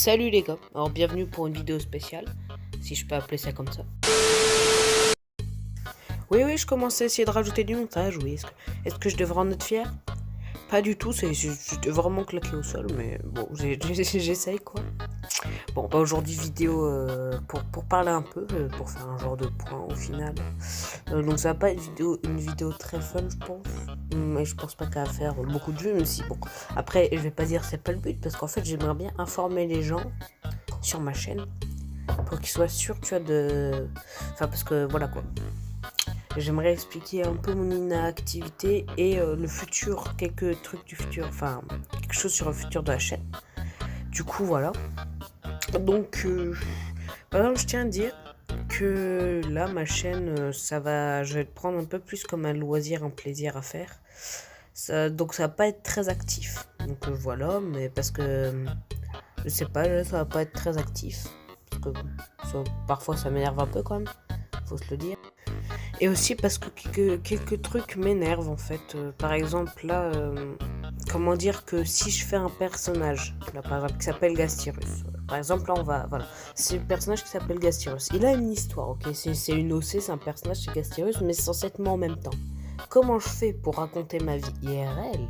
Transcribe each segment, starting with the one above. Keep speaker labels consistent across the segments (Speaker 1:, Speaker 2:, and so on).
Speaker 1: Salut les gars, alors bienvenue pour une vidéo spéciale, si je peux appeler ça comme ça. Oui, je commence à essayer de rajouter du montage, oui, est-ce que je devrais en être fier? Pas du tout, j'étais vraiment claqué au sol, mais bon, j'essaye quoi. Bon, bah aujourd'hui vidéo pour parler un peu, pour faire un genre de point au final. Donc ça va pas être une vidéo très fun je pense, mais je pense pas qu'à faire beaucoup de vues, même si bon, après je vais pas dire c'est pas le but, parce qu'en fait j'aimerais bien informer les gens sur ma chaîne, pour qu'ils soient sûrs, tu vois, enfin parce que voilà quoi. J'aimerais expliquer un peu mon inactivité et le futur, quelques trucs du futur, enfin quelque chose sur le futur de la chaîne. Du coup voilà. Donc par exemple je tiens à dire que là ma chaîne je vais le prendre un peu plus comme un loisir, un plaisir à faire. Donc ça va pas être très actif. Donc voilà, mais parce que je sais pas, ça va pas être très actif. Parce que parfois ça m'énerve un peu quand même, faut se le dire. Et aussi parce que quelques trucs m'énervent en fait. Par exemple là, comment dire que si je fais un personnage, là par exemple qui s'appelle Gastyrus. Par exemple là voilà. C'est le personnage qui s'appelle Gastyrus. Il a une histoire, ok, c'est une OC, c'est un personnage, c'est Gastyrus, mais c'est censé être moi en même temps. Comment je fais pour raconter ma vie IRL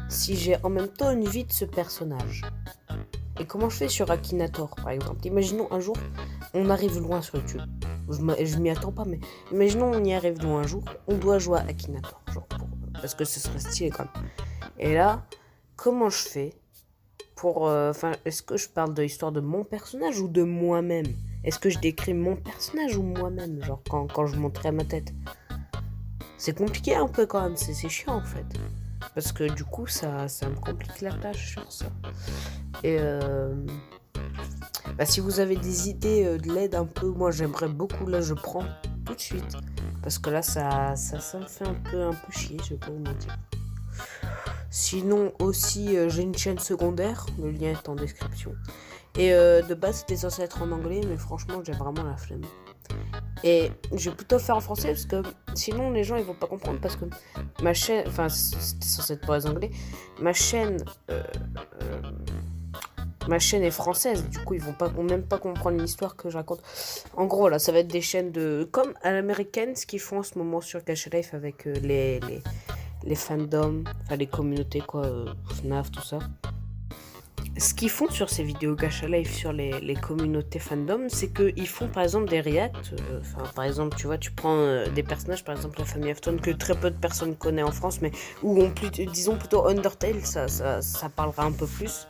Speaker 1: si j'ai en même temps une vie de ce personnage? Et comment je fais sur Akinator par exemple? Imaginons un jour, on arrive loin sur YouTube. Je m'y attends pas, mais imaginons on y arrive loin un jour, on doit jouer à Akinator, parce que ce serait stylé quand même. Et là, comment je fais pour... est-ce que je parle de l'histoire de mon personnage ou de moi-même? Est-ce que je décris mon personnage ou moi-même, genre quand je montrais ma tête? C'est compliqué un peu quand même, c'est chiant en fait. Parce que du coup, ça me complique la tâche sur ça. Et si vous avez des idées de l'aide un peu, moi j'aimerais beaucoup, là je prends tout de suite. Parce que là ça me fait un peu chier, je vais pas vous mentir. Sinon aussi j'ai une chaîne secondaire, le lien est en description. Et de base c'était censé être en anglais, mais franchement j'ai vraiment la flemme. Et je vais plutôt faire en français parce que sinon les gens ils vont pas comprendre, parce que ma chaîne, enfin c'était censé être pour les anglais, ma chaîne est française, du coup ils vont même pas comprendre l'histoire que je raconte. En gros là ça va être des chaînes comme à l'américaine, ce qu'ils font en ce moment sur Gacha Life avec les fandoms, enfin les communautés quoi, FNAF tout ça. Ce qu'ils font sur ces vidéos Gacha Life sur les communautés fandom, c'est qu'ils font par exemple des reacts. Par exemple, tu vois, tu prends des personnages, par exemple la famille Afton, que très peu de personnes connaissent en France, mais où disons plutôt Undertale, ça parlera un peu plus.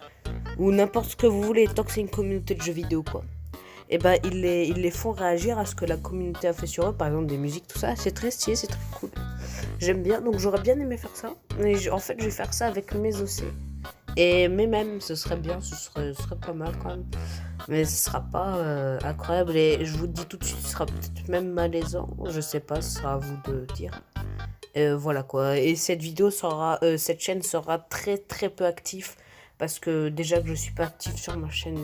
Speaker 1: Ou n'importe ce que vous voulez, tant que c'est une communauté de jeux vidéo, quoi. Et ils les font réagir à ce que la communauté a fait sur eux, par exemple des musiques, tout ça. C'est très stylé, c'est très cool. J'aime bien, donc j'aurais bien aimé faire ça. Mais en fait, je vais faire ça avec mes OC. Mais même, ce serait bien, ce serait pas mal quand même. Mais ce sera pas incroyable. Et je vous dis tout de suite, ce sera peut-être même malaisant. Je sais pas, ce sera à vous de dire. Voilà quoi. Et cette chaîne sera très très peu active. Parce que déjà que je suis pas active sur ma chaîne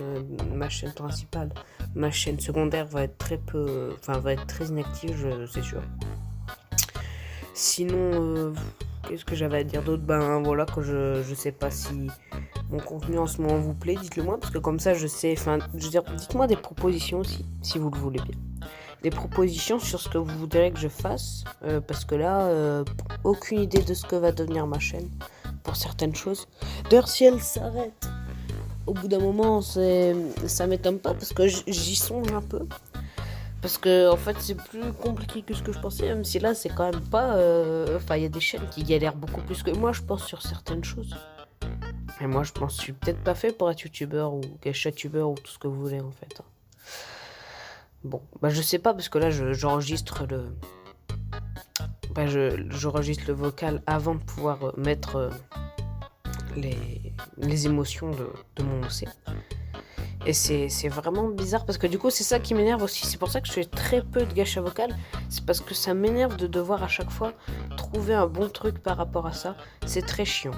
Speaker 1: principale, ma chaîne secondaire va être va être très inactive, c'est sûr. Sinon, qu'est-ce que j'avais à dire d'autre? Voilà, que je sais pas si mon contenu en ce moment vous plaît, dites-le moi, parce que comme ça je sais, je veux dire, dites-moi des propositions aussi, si vous le voulez bien. Des propositions sur ce que vous voudrez que je fasse, parce que là, aucune idée de ce que va devenir ma chaîne, pour certaines choses. D'ailleurs, si elle s'arrête, au bout d'un moment, ça m'étonne pas, parce que j'y songe un peu. Parce que en fait c'est plus compliqué que ce que je pensais, même si là c'est quand même pas... il y a des chaînes qui galèrent beaucoup plus que moi je pense sur certaines choses. Et moi je pense que je suis peut-être pas fait pour être youtubeur ou gachatubeur ou tout ce que vous voulez en fait. Bon, je sais pas, parce que là j'enregistre j'enregistre le vocal avant de pouvoir mettre les émotions de mon OC. Et c'est vraiment bizarre, parce que du coup c'est ça qui m'énerve aussi. C'est pour ça que je fais très peu de gacha vocal. C'est parce que ça m'énerve de devoir à chaque fois trouver un bon truc par rapport à ça. C'est très chiant.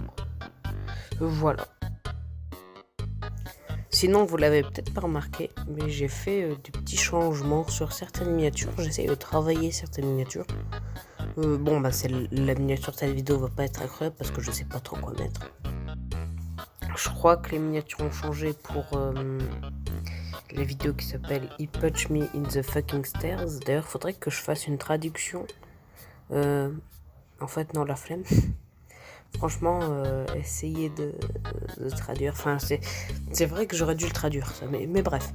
Speaker 1: Voilà. Sinon vous l'avez peut-être pas remarqué, mais j'ai fait des petits changements sur certaines miniatures. J'essaie de travailler certaines miniatures. La miniature de cette vidéo va pas être incroyable parce que je sais pas trop quoi mettre. Je crois que les miniatures ont changé pour la vidéo qui s'appelle He Punch Me in the Fucking Stairs. D'ailleurs, faudrait que je fasse une traduction. En fait, non, la flemme. Franchement, essayer de traduire. Enfin, c'est vrai que j'aurais dû le traduire, ça. Mais bref.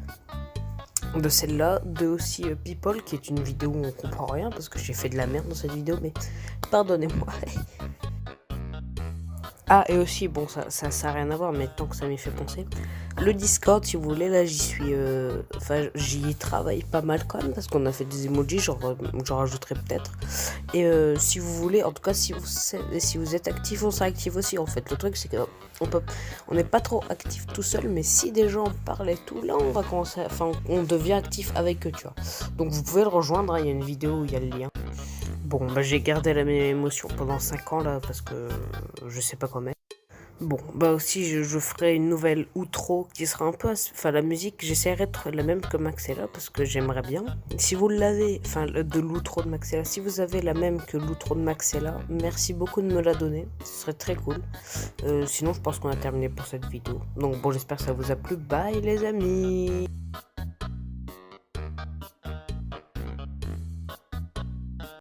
Speaker 1: De celle-là, de aussi People, qui est une vidéo où on comprend rien parce que j'ai fait de la merde dans cette vidéo, mais pardonnez-moi. Ah, et aussi, bon, ça a rien à voir, mais tant que ça m'y fait penser. Le Discord, si vous voulez, là, j'y travaille pas mal quand même, parce qu'on a fait des emojis, j'en rajouterai peut-être. Et si vous voulez, en tout cas, si vous êtes actif, on sera actif aussi, en fait. Le truc, c'est on n'est pas trop actif tout seul, mais si des gens parlent et tout, là, on va commencer, on devient actif avec eux, tu vois. Donc, vous pouvez le rejoindre, hein, il y a une vidéo où il y a le lien. Bon, bah j'ai gardé la même émotion pendant 5 ans là parce que je sais pas quoi mettre. Bon, bah aussi je ferai une nouvelle outro qui sera un peu... Enfin la musique, j'essaierai d'être la même que Maxella parce que j'aimerais bien. Si vous l'avez, enfin de l'outro de Maxella, si vous avez la même que l'outro de Maxella, merci beaucoup de me la donner, ce serait très cool. Sinon je pense qu'on a terminé pour cette vidéo. Donc bon, j'espère que ça vous a plu, bye les amis.